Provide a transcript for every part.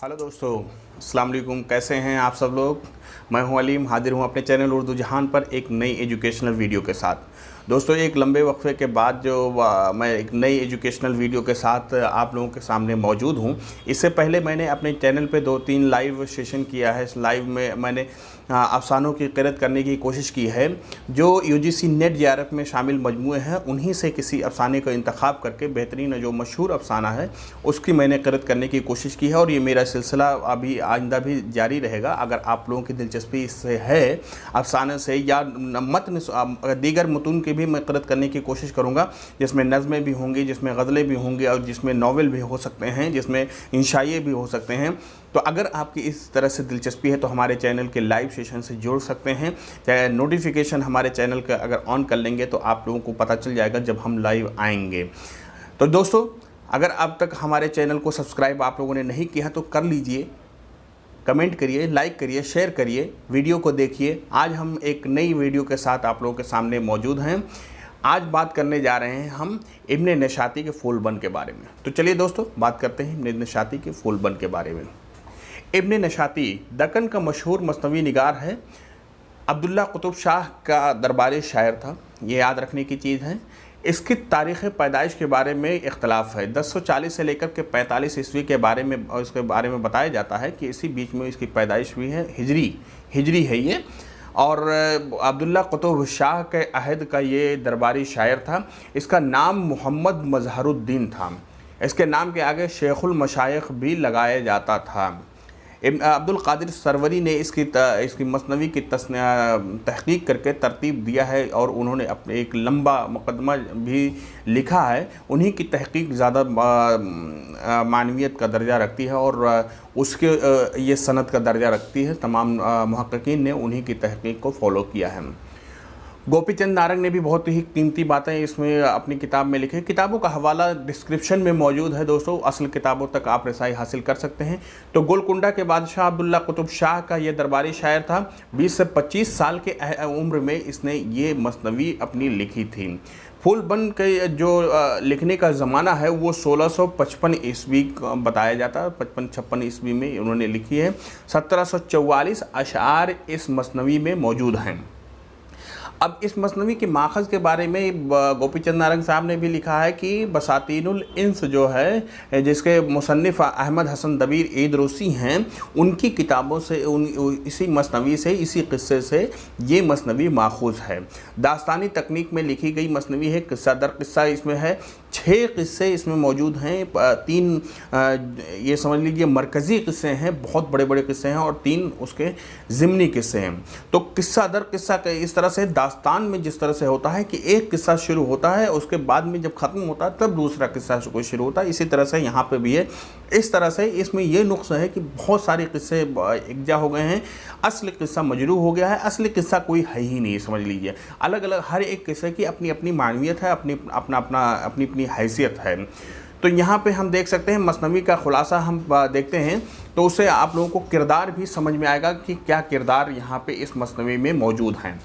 Hello दोस्तों, अस्सलाम वालेकुम। कैसे हैं आप सब लोग। मैं हूं अलीम, हाजिर हूं अपने चैनल उर्दू जहान पर एक नई एजुकेशनल वीडियो के साथ। दोस्तों, एक लंबे वक्फे के बाद मैं एक नई एजुकेशनल वीडियो के साथ आप लोगों के सामने मौजूद हूं। इससे पहले मैंने अपने चैनल पे 2-3 लाइव सेशन किया है। इस लाइव में मैंने अफसानों की क़िरत करने की कोशिश की है। जो यूजीसी नेट जेआरएफ में शामिल मजमूए हैं उन्हीं से किसी अफसाने का इंतखाब करके बेहतरीन जो मशहूर अफसाना है उसकी मैंने क़िरत करने की कोशिश की है, और ये मेरा सिलसिला अभी आइंदा भी जारी रहेगा। अगर आप लोगों की दिलचस्पी इससे है, अफसाने से या मतन दीगर मतून की भी मैं क़िरत करने की कोशिश करूँगा, जिसमें नज़में भी होंगी, जिसमें गज़लें भी होंगी, और जिसमें नावल भी हो सकते हैं, जिसमें इंशाइए भी हो सकते हैं। तो अगर आपकी इस तरह से दिलचस्पी है तो हमारे चैनल के लाइव सेशन से जुड़ सकते हैं। चाहे नोटिफिकेशन हमारे चैनल का अगर ऑन कर लेंगे तो आप लोगों को पता चल जाएगा जब हम लाइव आएंगे। तो दोस्तों, अगर अब तक हमारे चैनल को सब्सक्राइब आप लोगों ने नहीं किया तो कर लीजिए, कमेंट करिए, लाइक करिए, शेयर करिए, वीडियो को देखिए। आज हम एक नई वीडियो के साथ आप लोगों के सामने मौजूद हैं। आज बात करने जा रहे हैं हम इब्न नशाती के फूलबंद के बारे में। तो चलिए दोस्तों, बात करते हैं इब्न नशाती के फूलबंद के बारे में। इब्न नशाती दक्कन का मशहूर मसनवी निगार है। अब्दुल्ला कुतुब शाह का दरबारी शायर था, ये याद रखने की चीज़ है। इसकी तारीख़ पैदाइश के बारे में इख्तलाफ है। 1040 से लेकर के 45 ईस्वी के बारे में इसके बारे में बताया जाता है कि इसी बीच में इसकी पैदाइश हुई है। हिजरी है ये। और अब्दुल्ला कुतुब शाह के अहद का ये दरबारी शायर था। इसका नाम मोहम्मद मज़हरुद्दीन था। इसके नाम के आगे शेखुल मशाइख भी लगाया जाता था। अब्दुल कादिर सरवरी ने इसकी मसनवी की तहकीक करके तरतीब दिया है, और उन्होंने अपने एक लंबा मुकदमा भी लिखा है। उन्हीं की तहकीक ज़्यादा मानवियत का दर्जा रखती है, और उसके ये सनद का दर्जा रखती है। तमाम मुहक्किकीन ने उन्हीं की तहकीक को फॉलो किया है। गोपीचंद नारंग ने भी बहुत ही कीमती बातें इसमें अपनी किताब में लिखी। किताबों का हवाला डिस्क्रिप्शन में मौजूद है दोस्तों, असल किताबों तक आप रसाई हासिल कर सकते हैं। तो गोलकुंडा के बादशाह अब्दुल्ला कुतुब शाह का ये दरबारी शायर था। 20 से 25 साल के उम्र में इसने ये मसनवी अपनी लिखी थी। फूलबंद के जो लिखने का ज़माना है वो 1655 ईस्वी बताया जाता है। 55-56 ईस्वी में उन्होंने लिखी है। 1744 अशार इस मसनवी में मौजूद हैं। अब इस मसनवी के माखज़ के बारे में गोपीचंद नारंग साहब ने भी लिखा है कि बसातीनुल इंस जो है, जिसके मुसन्निफ़ अहमद हसन दबीर ईद रूसी हैं, उनकी किताबों से इसी मसनवी से, इसी क़िस्से से ये मसनवी माखूज़ है। दास्तानी तकनीक में लिखी गई मसनवी है। किस्सा दर किस्सा इसमें है। 6 क़िस्से इसमें मौजूद हैं। 3 ये समझ लीजिए मरकज़ी क़िस्से हैं, बहुत बड़े बड़े क़िस्से हैं, और 3 उसके ज़िमनी क़िस्से हैं। तो किस्सा दर किस्सा के इस तरह से दास्तान में जिस तरह से होता है कि एक किस्सा शुरू होता है, उसके बाद में जब ख़त्म होता है तब दूसरा किस्सा कोई शुरू होता है, इसी तरह से यहाँ पे भी है। इस तरह से इसमें ये नुक्स है कि बहुत सारे किस्से एकजा हो गए हैं। असली किस्सा मजरू हो गया है। असली किस्सा कोई है ही नहीं, समझ लीजिए। अलग अलग हर एक किस्से की अपनी अपनी मानवियत है, अपनी अपनी हैसियत है। तो यहाँ पे हम देख सकते हैं मसनवी का खुलासा हम देखते हैं, तो उससे आप लोगों को किरदार भी समझ में आएगा कि क्या किरदार यहाँ पे इस मसनवी में मौजूद हैं।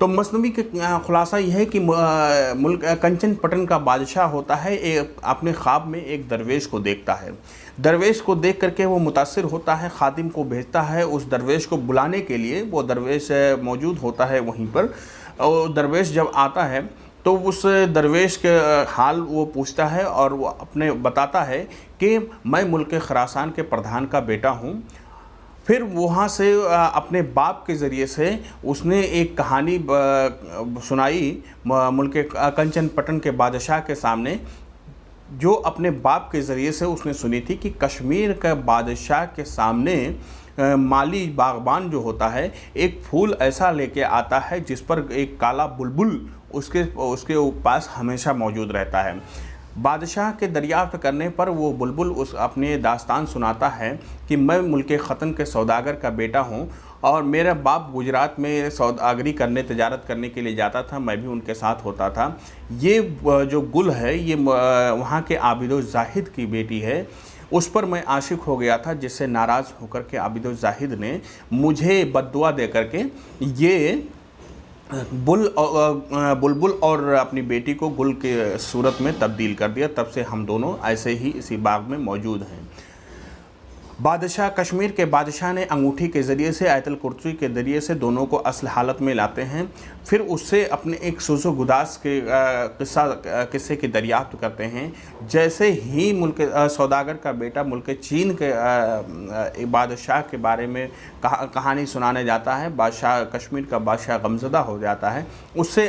तो मसनवी का खुलासा यह है कि मुल्क कंचन पटन का बादशाह होता है, अपने ख्वाब में एक दरवेश को देखता है। दरवेश को देख करके वो मुतासिर होता है, खादिम को भेजता है उस दरवेश को बुलाने के लिए। वो दरवेश मौजूद होता है वहीं पर, और दरवेश जब आता है तो उस दरवेश के हाल वो पूछता है, और वो अपने बताता है कि मैं मुल्क ख़ुरासान के प्रधान का बेटा हूँ। फिर वहाँ से अपने बाप के ज़रिए से उसने एक कहानी सुनाई मुल्क कंचन पटन के बादशाह के सामने, जो अपने बाप के ज़रिए से उसने सुनी थी कि कश्मीर का बादशाह के सामने माली बागबान जो होता है, एक फूल ऐसा लेके आता है जिस पर एक काला बुलबुल उसके पास हमेशा मौजूद रहता है। बादशाह के दरियाफ्त करने पर वो बुलबुल उस अपने दास्तान सुनाता है कि मैं मुल्क ख़तन के सौदागर का बेटा हूँ, और मेरा बाप गुजरात में सौदागरी करने, तिजारत करने के लिए जाता था, मैं भी उनके साथ होता था। ये जो गुल है ये वहाँ के आबिदो जाहिद की बेटी है। उस पर मैं आशिक हो गया था, जिससे नाराज़ होकर के आबिदो जाहिद ने मुझे बद्दुआ दे करके ये बुलबुल और अपनी बेटी को गुल के सूरत में तब्दील कर दिया। तब से हम दोनों ऐसे ही इसी बाग में मौजूद हैं। बादशाह कश्मीर के बादशाह ने अंगूठी के ज़रिए से आयतल कुर्सी के ज़रिए से दोनों को असल हालत में लाते हैं। फिर उससे अपने एक सूसो गुदास के किस्से की दरियाफ्त करते हैं। जैसे ही मुल्क सौदागर का बेटा मुल्क चीन के बादशाह के बारे में कहानी सुनाने जाता है, बादशाह कश्मीर का बादशाह गमज़दा हो जाता है। उसे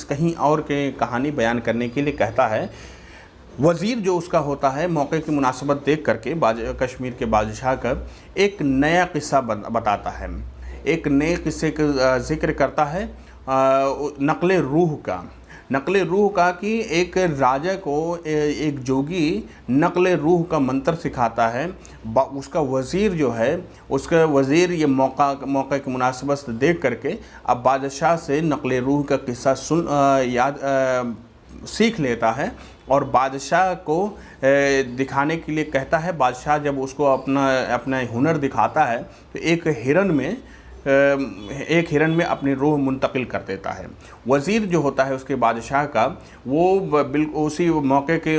कहीं और के कहानी बयान करने के लिए कहता है। वज़ीर जो उसका होता है मौके की मुनासबत देख करके कश्मीर के बादशाह का एक नया किस्सा बताता है, एक नए किस्से का जिक्र करता है, नक़्ल रूह का कि एक राजा को एक जोगी नक़्ल रूह का मंत्र सिखाता है। उसका वज़ीर जो है, उसका वज़ीर ये मौका की मुनासबत से देख करके अब बादशाह से नक़्ल रूह का किस्सा सीख लेता है और बादशाह को दिखाने के लिए कहता है। बादशाह जब उसको अपना हुनर दिखाता है तो एक हिरन में अपनी रूह मुंतकिल कर देता है। वज़ीर जो होता है उसके बादशाह का, वो बिल्कुल उसी मौके के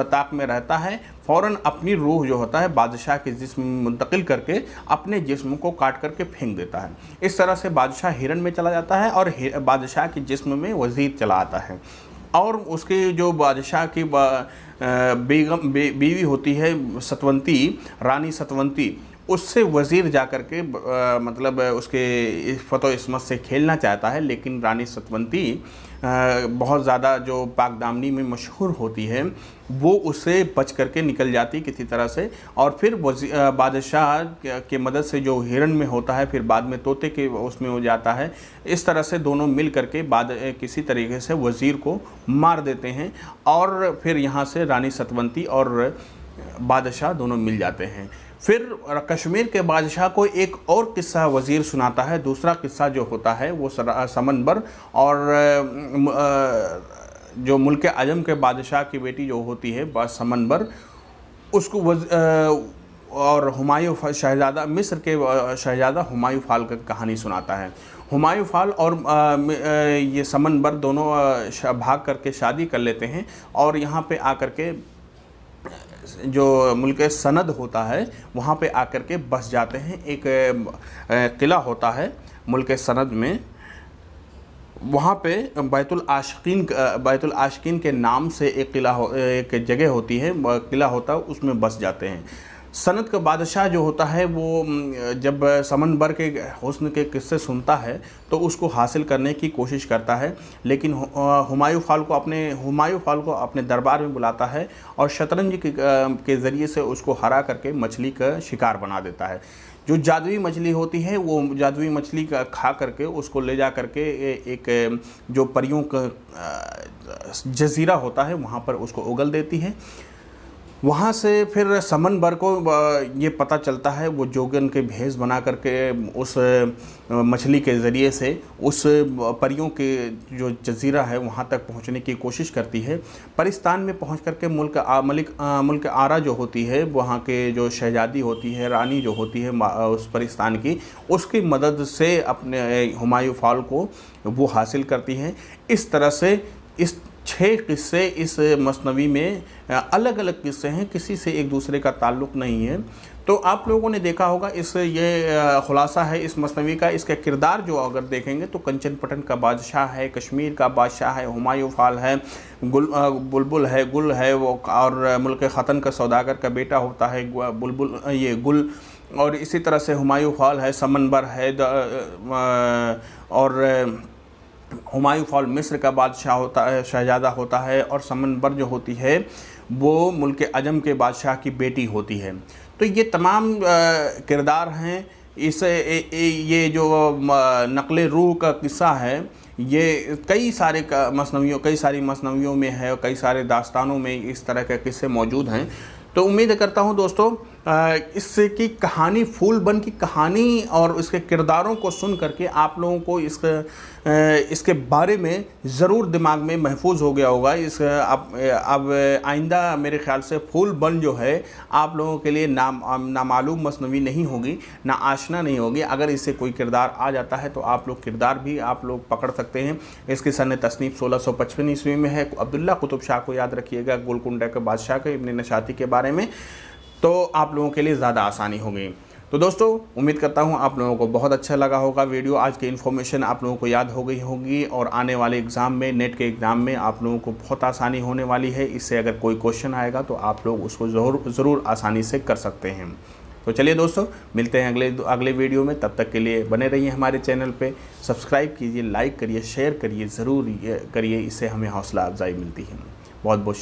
ताक में रहता है, फ़ौरन अपनी रूह जो होता है बादशाह के जिस्म में मुंतकिल करके अपने जिस्म को काट करके फेंक देता है। इस तरह से बादशाह हिरन में चला जाता है और बादशाह के जिस्म में वज़ीर चला आता है। और उसके जो बादशाह की बीवी होती है सतवंती, रानी सतवंती, उससे वज़ीर जा कर के मतलब उसके फ़तो इस्मत से खेलना चाहता है, लेकिन रानी सतवंती बहुत ज़्यादा जो पाकदामनी में मशहूर होती है वो उससे बच करके निकल जाती किसी तरह से। और फिर बादशाह के मदद से जो हिरन में होता है फिर बाद में तोते के उसमें हो जाता है। इस तरह से दोनों मिल करके किसी तरीके से वज़ीर को मार देते हैं और फिर यहाँ से रानी सतवंती और बादशाह दोनों मिल जाते हैं। फिर कश्मीर के बादशाह को एक और किस्सा वज़ीर सुनाता है। दूसरा किस्सा जो होता है वो समनबर और जो मुल्क अजम के बादशाह की बेटी जो होती है समनबर, उसको और हुमायूं शहज़ादा, मिस्र के शहज़ादा हुमायूं फ़ाल की कहानी सुनाता है। हुमायूं फ़ाल और ये समनबर दोनों भाग करके शादी कर लेते हैं और यहाँ पे आकर के जो मुल्क सनद होता है वहाँ पे आकर के बस जाते हैं। एक किला होता है मुल्क सनद में, वहाँ पे बैतुल आशिकीन के नाम से एक जगह होती है, किला होता है, उसमें बस जाते हैं। सनद का बादशाह जो होता है वो जब समनबर के हुस्न के किस्से सुनता है तो उसको हासिल करने की कोशिश करता है, लेकिन हुमायूं फ़ाल को अपने दरबार में बुलाता है और शतरंज के ज़रिए से उसको हरा करके मछली का शिकार बना देता है। जो जादुई मछली होती है वो जादुई मछली का खा करके उसको ले जा करके एक जो परियों का जज़ीरा होता है वहाँ पर उसको उगल देती है। वहाँ से फिर समनबर को ये पता चलता है, वो जोगन के भेष बना करके उस मछली के ज़रिए से उस परियों के जो जज़ीरा है वहाँ तक पहुँचने की कोशिश करती है। परिस्तान में पहुँच करके मुल्क आरा जो होती है, वहाँ के जो शहजादी होती है, रानी जो होती है उस परिस्तान की, उसकी मदद से अपने हुमायूं फ़ाल को वो हासिल करती हैं। इस तरह से इस 6 किस्से इस मसनवी में अलग अलग किस्से हैं, किसी से एक दूसरे का ताल्लुक़ नहीं है। तो आप लोगों ने देखा होगा ये खुलासा है इस मसनवी का। इसका किरदार जो अगर देखेंगे तो कंचन पटन का बादशाह है, कश्मीर का बादशाह है, हुमायूं फ़ाल है, बुलबुल है, गुल है वो, और मुल्क ख़तन का सौदागर का बेटा होता है बुलबुल, ये गुल, और इसी तरह से हुमायूं फ़ाल है, समनबर है, और हुमायूं फ़ाल मिस्र का बादशाह होता है, शहज़ादा होता है, और समनबर जो होती है वो मुल्क अजम के बादशाह की बेटी होती है। तो ये तमाम किरदार हैं। ये जो नक़्ल रूह का किस्सा है ये कई सारी मसनवियों में है और कई सारे दास्तानों में इस तरह के किस्से मौजूद हैं। तो उम्मीद करता हूँ दोस्तों इसकी कहानी फूल बन की कहानी और उसके किरदारों को सुन करके आप लोगों को इसके बारे में ज़रूर दिमाग में महफूज हो गया होगा। अब आइंदा मेरे ख़्याल से फूल बन जो है आप लोगों के लिए नामालूम मसनवी नहीं होगी, ना आशना नहीं होगी। अगर इससे कोई किरदार आ जाता है तो आप लोग किरदार भी आप लोग पकड़ सकते हैं। इसकी सन तसनीफ़ 1655 ईस्वी में है। अब्दुल्ला कुतुब शाह को याद रखिएगा, गोलकुंडा के बादशाह के इब्न नशाती के बारे में। तो आप लोगों के लिए ज़्यादा आसानी होगी। तो दोस्तों उम्मीद करता हूँ आप लोगों को बहुत अच्छा लगा होगा वीडियो। आज की इन्फॉर्मेशन आप लोगों को याद हो गई होगी और आने वाले एग्ज़ाम में, नेट के एग्ज़ाम में आप लोगों को बहुत आसानी होने वाली है। इससे अगर कोई क्वेश्चन आएगा तो आप लोग उसको ज़रूर आसानी से कर सकते हैं। तो चलिए दोस्तों, मिलते हैं अगले वीडियो में। तब तक के लिए बने रहिए हमारे चैनल पे, सब्सक्राइब कीजिए, लाइक करिए, शेयर करिए, ज़रूर करिए। इससे हमें हौसला अफजाई मिलती है। बहुत बहुत